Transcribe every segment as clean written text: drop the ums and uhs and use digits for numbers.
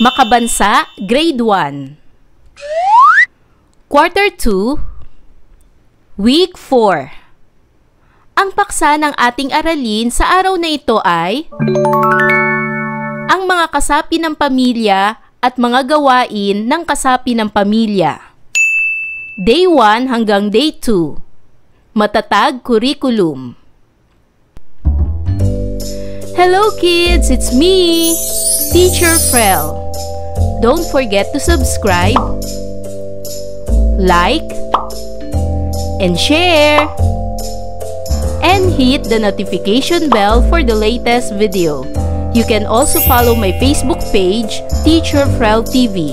Makabansa, Grade 1. Quarter 2, Week 4. Ang paksa ng ating aralin sa araw na ito ay ang mga kasapi ng pamilya at mga gawain ng kasapi ng pamilya. Day 1 hanggang Day 2. Matatag curriculum. Hello kids, it's me, Teacher Frel. Don't forget to subscribe, like, and share, and hit the notification bell for the latest video. You can also follow my Facebook page, Teacher Frel TV.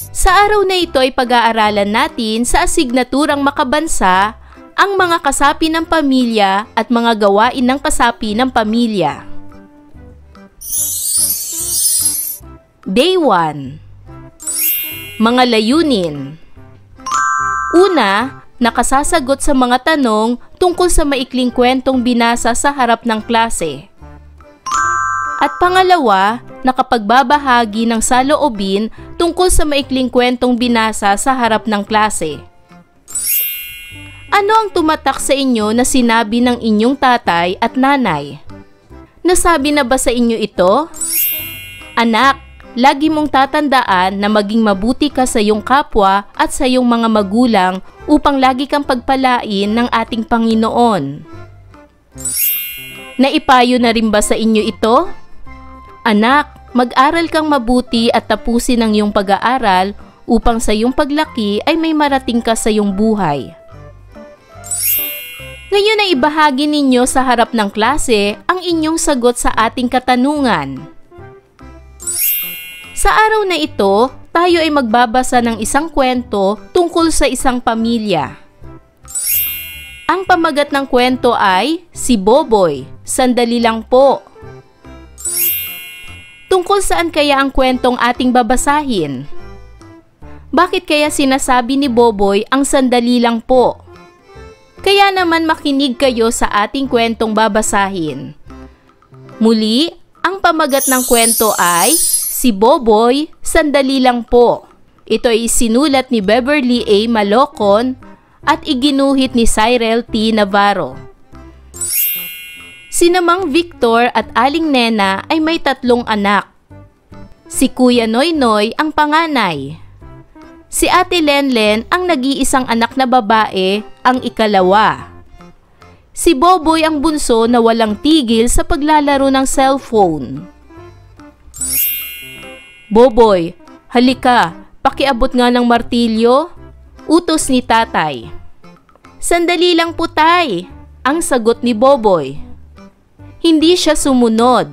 Sa araw na ito ay pag-aaralan natin sa asignaturang makabansa ang mga kasapi ng pamilya at mga gawain ng kasapi ng pamilya. Day 1. Mga layunin. Una, nakasasagot sa mga tanong tungkol sa maikling kwentong binasa sa harap ng klase. At pangalawa, nakapagbabahagi ng saloobin tungkol sa maikling kwentong binasa sa harap ng klase. Ano ang tumatak sa inyo na sinabi ng inyong tatay at nanay? Nasabi na ba sa inyo ito? Anak, lagi mong tatandaan na maging mabuti ka sa iyong kapwa at sa iyong mga magulang upang lagi kang pagpalain ng ating Panginoon. Naipayo na rin ba sa inyo ito? Anak, mag-aral kang mabuti at tapusin ang iyong pag-aaral upang sa iyong paglaki ay may marating ka sa iyong buhay. Ngayon ay ibahagi ninyo sa harap ng klase ang inyong sagot sa ating katanungan. Sa araw na ito, tayo ay magbabasa ng isang kwento tungkol sa isang pamilya. Ang pamagat ng kwento ay Si Boboy, Sandali Lang Po. Tungkol saan kaya ang kwentong ating babasahin? Bakit kaya sinasabi ni Boboy ang sandali lang po? Kaya naman makinig kayo sa ating kwentong babasahin. Muli, ang pamagat ng kwento ay Si Boboy, Sandali Lang Po. Ito ay isinulat ni Beverly A. Malocon at iginuhit ni Cyril T. Navarro. Si Namang Victor at Aling Nena ay may 3 anak. Si Kuya Noynoy ang panganay. Si Ate Lenlen ang nag-iisang anak na babae, ang ikalawa. Si Boboy ang bunso na walang tigil sa paglalaro ng cellphone. Boboy, halika, pakiabot nga ng martilyo, utos ni tatay. Sandali lang po tay, ang sagot ni Boboy. Hindi siya sumunod.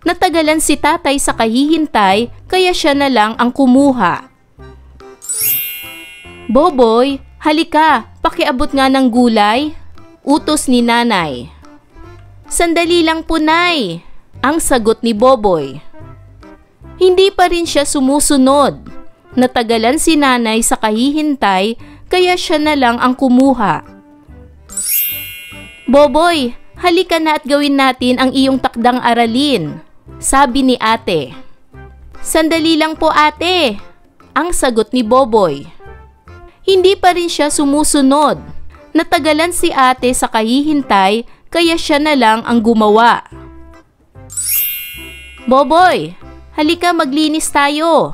Natagalan si tatay sa kahihintay kaya siya na lang ang kumuha. Boboy, halika, pakiabot nga ng gulay, utos ni nanay. Sandali lang po nay, ang sagot ni Boboy. Hindi pa rin siya sumusunod. Natagalan si nanay sa kahihintay kaya siya na lang ang kumuha. Boboy, halika na at gawin natin ang iyong takdang aralin, sabi ni ate. Sandali lang po ate, ang sagot ni Boboy. Hindi pa rin siya sumusunod. Natagalan si ate sa kahihintay kaya siya na lang ang gumawa. Boboy, halika maglinis tayo,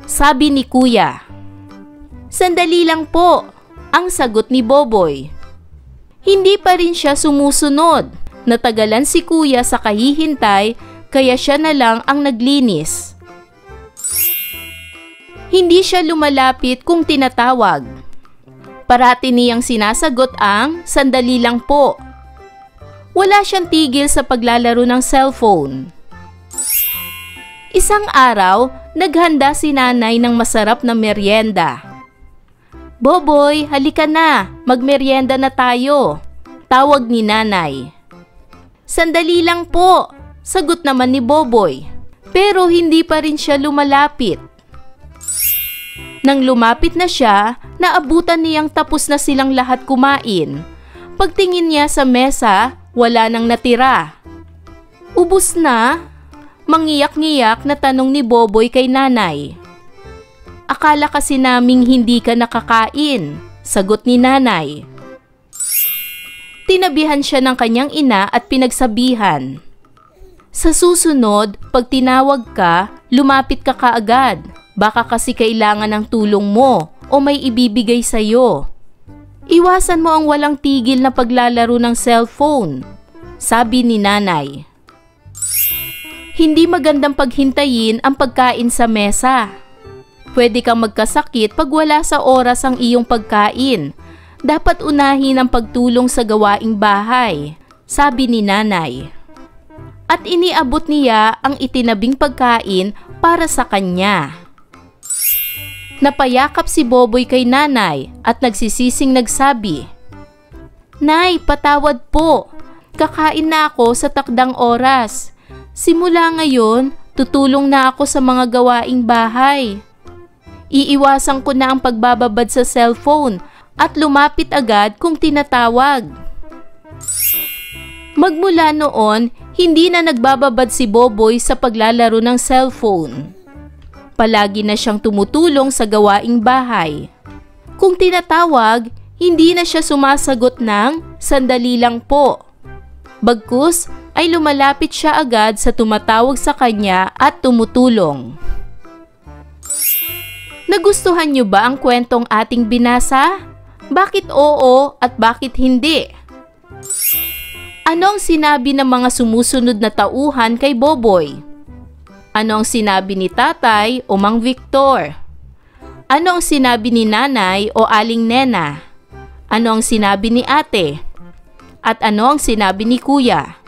sabi ni kuya. Sandali lang po, ang sagot ni Boboy. Hindi pa rin siya sumusunod. Natagalan si kuya sa kahihintay kaya siya na lang ang naglinis. Hindi siya lumalapit kung tinatawag. Parati niyang sinasagot ang sandali lang po. Wala siyang tigil sa paglalaro ng cellphone. Isang araw, naghanda si nanay ng masarap na merienda. Boboy, halika na, magmerienda na tayo, tawag ni nanay. Sandali lang po, sagot naman ni Boboy. Pero hindi pa rin siya lumalapit. Nang lumapit na siya, naabutan niyang tapos na silang lahat kumain. Pagtingin niya sa mesa, wala nang natira. Ubus na? Mangiyak-ngiyak na tanong ni Boboy kay nanay. Akala kasi naming hindi ka nakakain, sagot ni nanay. Tinabihan siya ng kanyang ina at pinagsabihan. Sa susunod, pag tinawag ka, lumapit ka kaagad. Baka kasi kailangan ng tulong mo o may ibibigay sa'yo. Iwasan mo ang walang tigil na paglalaro ng cellphone, sabi ni nanay. Hindi magandang paghintayin ang pagkain sa mesa. Pwede kang magkasakit pag wala sa oras ang iyong pagkain. Dapat unahin ang pagtulong sa gawaing bahay, sabi ni nanay. At iniabot niya ang itinabing pagkain para sa kanya. Napayakap si Boboy kay nanay at nagsisising nagsabi, Nay, patawad po. Kakain na ako sa takdang oras. Simula ngayon, tutulong na ako sa mga gawaing bahay. Iiwasan ko na ang pagbababad sa cellphone at lumapit agad kung tinatawag. Magmula noon, hindi na nagbababad si Boboy sa paglalaro ng cellphone. Palagi na siyang tumutulong sa gawaing bahay. Kung tinatawag, hindi na siya sumasagot ng sandali lang po. Bagkus ay lumalapit siya agad sa tumatawag sa kanya at tumutulong. Nagustuhan niyo ba ang kwentong ating binasa? Bakit oo at bakit hindi? Ano ang sinabi ng mga sumusunod na tauhan kay Boboy? Ano ang sinabi ni tatay o Mang Victor? Ano ang sinabi ni nanay o Aling Nena? Ano ang sinabi ni ate? At ano ang sinabi ni kuya?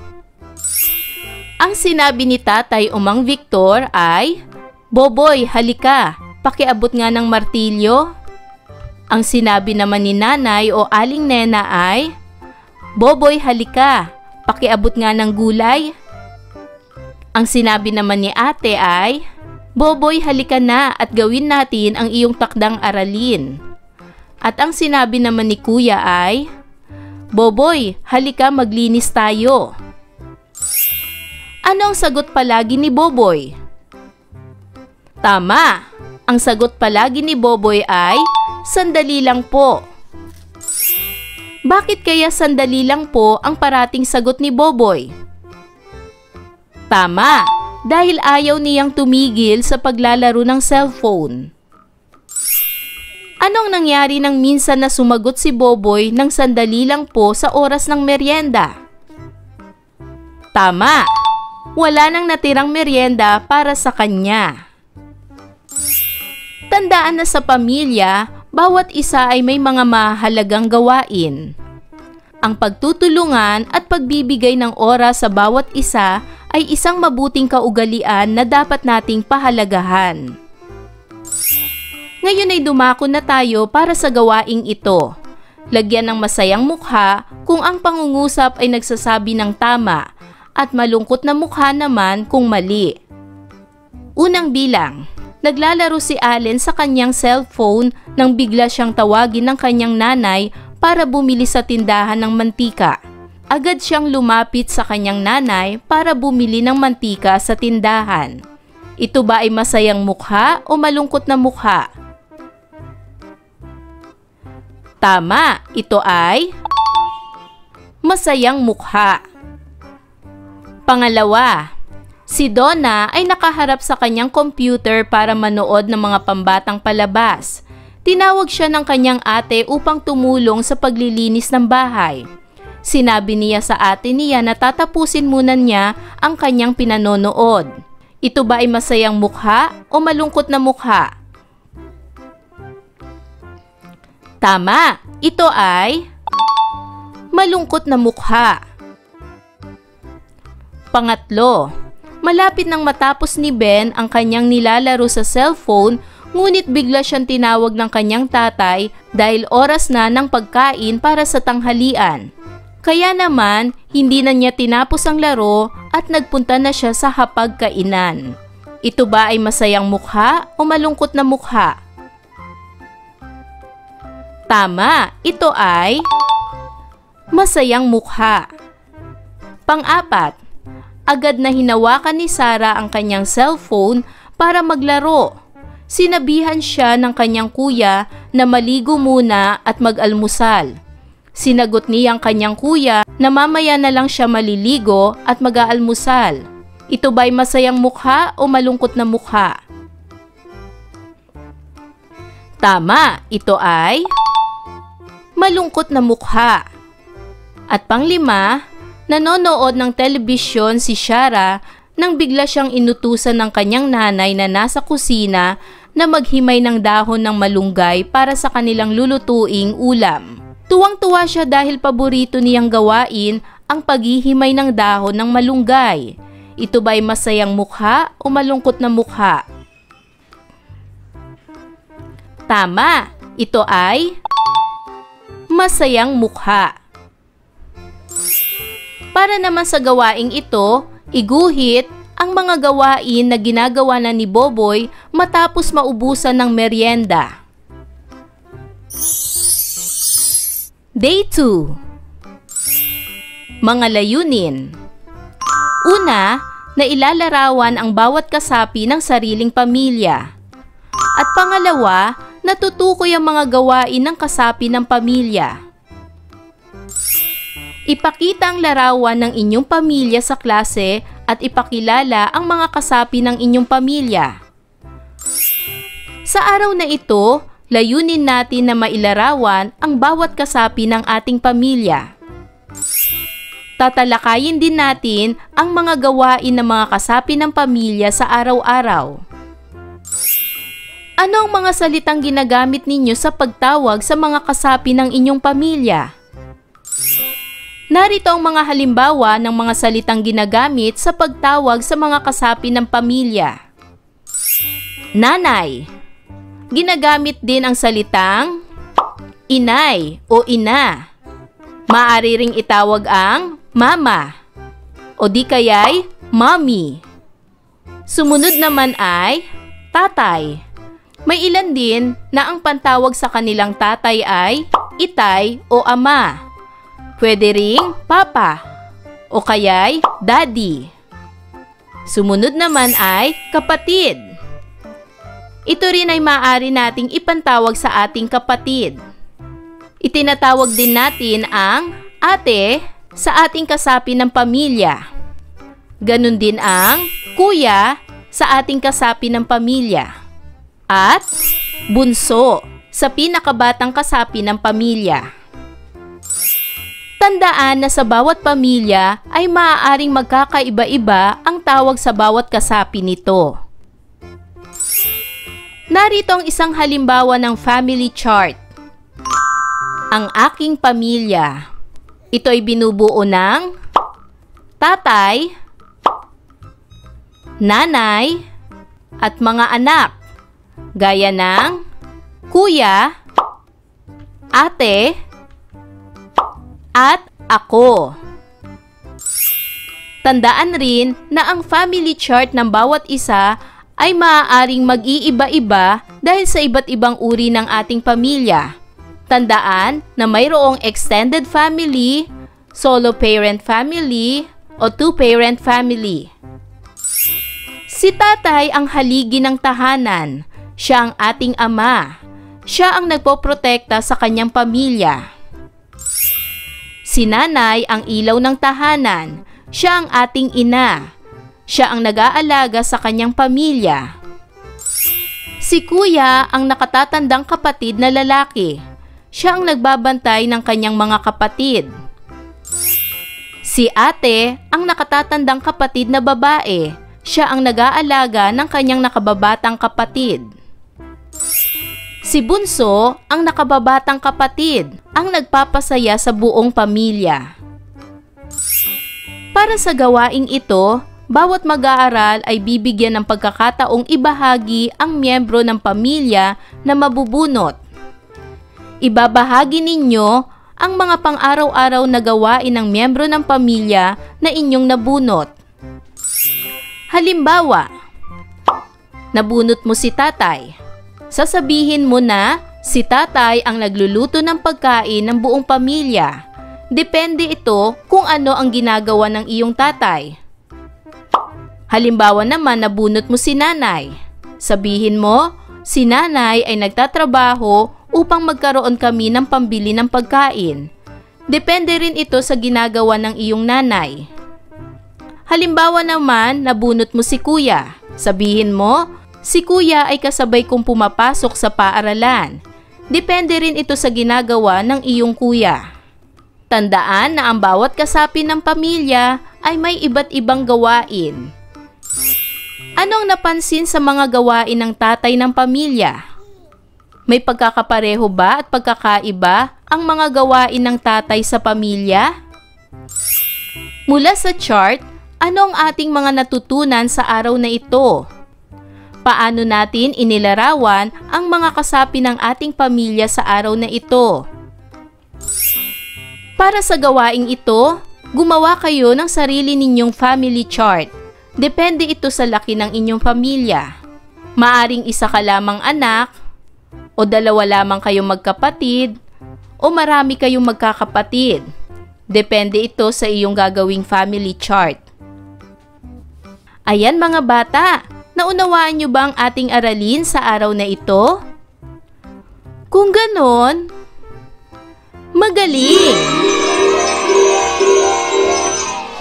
Ang sinabi ni tatay o Mang Victor ay, Boboy, halika, pakiabot nga ng martilyo. Ang sinabi naman ni nanay o Aling Nena ay, Boboy, halika, pakiabot nga ng gulay. Ang sinabi naman ni ate ay, Boboy, halika na at gawin natin ang iyong takdang aralin. At ang sinabi naman ni kuya ay, Boboy, halika maglinis tayo. Ano ang sagot palagi ni Boboy? Tama! Ang sagot palagi ni Boboy ay, sandali lang po. Bakit kaya sandali lang po ang parating sagot ni Boboy? Tama! Dahil ayaw niyang tumigil sa paglalaro ng cellphone. Anong nangyari nang minsan na sumagot si Boboy ng sandali lang po sa oras ng merienda? Tama! Wala nang natirang merienda para sa kanya. Tandaan na sa pamilya, bawat isa ay may mga mahalagang gawain. Ang pagtutulungan at pagbibigay ng oras sa bawat isa ay isang mabuting kaugalian na dapat nating pahalagahan. Ngayon ay dumako na tayo para sa gawaing ito. Lagyan ng masayang mukha kung ang pangungusap ay nagsasabi ng tama at malungkot na mukha naman kung mali. Unang bilang, naglalaro si Allen sa kanyang cellphone nang bigla siyang tawagin ng kanyang nanay para bumili sa tindahan ng mantika. Agad siyang lumapit sa kanyang nanay para bumili ng mantika sa tindahan. Ito ba ay masayang mukha o malungkot na mukha? Tama, ito ay masayang mukha. Pangalawa, si Donna ay nakaharap sa kanyang computer para manood ng mga pambatang palabas. Tinawag siya ng kanyang ate upang tumulong sa paglilinis ng bahay. Sinabi niya sa ate niya na tatapusin muna niya ang kanyang pinanonood. Ito ba ay masayang mukha o malungkot na mukha? Tama, ito ay malungkot na mukha. Pangatlo, malapit nang matapos ni Ben ang kanyang nilalaro sa cellphone, ngunit bigla siyang tinawag ng kanyang tatay dahil oras na ng pagkain para sa tanghalian. Kaya naman, hindi na niya tinapos ang laro at nagpunta na siya sa hapagkainan. Ito ba ay masayang mukha o malungkot na mukha? Tama, ito ay masayang mukha. Pang-apat, agad na hinawakan ni Sarah ang kanyang cellphone para maglaro. Sinabihan siya ng kanyang kuya na maligo muna at mag-almusal. Sinagot niya ang kanyang kuya na mamaya na lang siya maliligo at mag-aalmusal. Ito ba'y masayang mukha o malungkot na mukha? Tama, ito ay malungkot na mukha. At panglima, nanonood ng telebisyon si Sarah nang bigla siyang inutusan ng kanyang nanay na nasa kusina na maghimay ng dahon ng malunggay para sa kanilang lulutuing ulam. Tuwang-tuwa siya dahil paborito niyang gawain ang paghihimay ng dahon ng malunggay. Ito ba'y masayang mukha o malungkot na mukha? Tama, ito ay masayang mukha. Para naman sa gawaing ito, iguhit ang mga gawain na ginagawa na ni Boboy matapos maubusan ng merienda. Day 2. Mga layunin. Una, na ilalarawan ang bawat kasapi ng sariling pamilya. At pangalawa, natutukoy ang mga gawain ng kasapi ng pamilya. Ipakita ang larawan ng inyong pamilya sa klase at ipakilala ang mga kasapi ng inyong pamilya. Sa araw na ito, layunin natin na mailarawan ang bawat kasapi ng ating pamilya. Tatalakayin din natin ang mga gawain ng mga kasapi ng pamilya sa araw-araw. Ano ang mga salitang ginagamit ninyo sa pagtawag sa mga kasapi ng inyong pamilya? Narito ang mga halimbawa ng mga salitang ginagamit sa pagtawag sa mga kasapi ng pamilya. Nanay. Ginagamit din ang salitang inay o ina. Maaari ring itawag ang mama o di kaya'y mommy. Sumunod naman ay tatay. May ilan din na ang pantawag sa kanilang tatay ay itay o ama. Pwede ring papa o kaya'y daddy. Sumunod naman ay kapatid. Ito rin ay maaari nating ipantawag sa ating kapatid. Itinatawag din natin ang ate sa ating kasapi ng pamilya. Ganon din ang kuya sa ating kasapi ng pamilya. At bunso sa pinakabatang kasapi ng pamilya. Tandaan na sa bawat pamilya ay maaaring magkakaiba-iba ang tawag sa bawat kasapi nito. Narito ang isang halimbawa ng family chart. Ang aking pamilya. Ito ay binubuo ng tatay, nanay, at mga anak. Gaya ng kuya, ate, at ako. Tandaan rin na ang family chart ng bawat isa ay maaaring mag-iiba-iba dahil sa iba't ibang uri ng ating pamilya. Tandaan na mayroong extended family, solo parent family, o two-parent family. Si tatay ang haligi ng tahanan. Siya ang ating ama. Siya ang nagpoprotekta sa kanyang pamilya. Si nanay ang ilaw ng tahanan. Siya ang ating ina. Siya ang nag-aalaga sa kanyang pamilya. Si kuya ang nakatatandang kapatid na lalaki. Siya ang nagbabantay ng kanyang mga kapatid. Si ate ang nakatatandang kapatid na babae. Siya ang nag-aalaga ng kanyang nakababatang kapatid. Si bunso ang nakababatang kapatid, ang nagpapasaya sa buong pamilya. Para sa gawaing ito, bawat mag-aaral ay bibigyan ng pagkakataong ibahagi ang miyembro ng pamilya na mabubunot. Ibabahagi ninyo ang mga pang-araw-araw na gawain ng miyembro ng pamilya na inyong nabunot. Halimbawa, nabunot mo si tatay. Sasabihin mo na si tatay ang nagluluto ng pagkain ng buong pamilya. Depende ito kung ano ang ginagawa ng iyong tatay. Halimbawa naman, nabunot mo si nanay. Sabihin mo, si nanay ay nagtatrabaho upang magkaroon kami ng pambili ng pagkain. Depende rin ito sa ginagawa ng iyong nanay. Halimbawa naman, nabunot mo si kuya. Sabihin mo, si kuya ay kasabay kong pumapasok sa paaralan. Depende rin ito sa ginagawa ng iyong kuya. Tandaan na ang bawat kasapi ng pamilya ay may iba't ibang gawain. Anong napansin sa mga gawain ng tatay ng pamilya? May pagkakapareho ba at pagkakaiba ang mga gawain ng tatay sa pamilya? Mula sa chart, ano ang ating mga natutunan sa araw na ito? Paano natin inilarawan ang mga kasapi ng ating pamilya sa araw na ito? Para sa gawaing ito, gumawa kayo ng sarili ninyong family chart. Depende ito sa laki ng inyong pamilya. Maaring isa ka lamang anak, o dalawa lamang kayong magkapatid, o marami kayong magkakapatid. Depende ito sa iyong gagawing family chart. Ayan mga bata, naunawaan niyo ba ang ating aralin sa araw na ito? Kung ganon, magaling!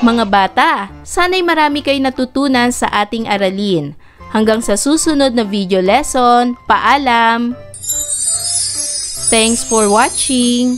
Mga bata, sana'y marami kayong natutunan sa ating aralin. Hanggang sa susunod na video lesson, paalam! Thanks for watching!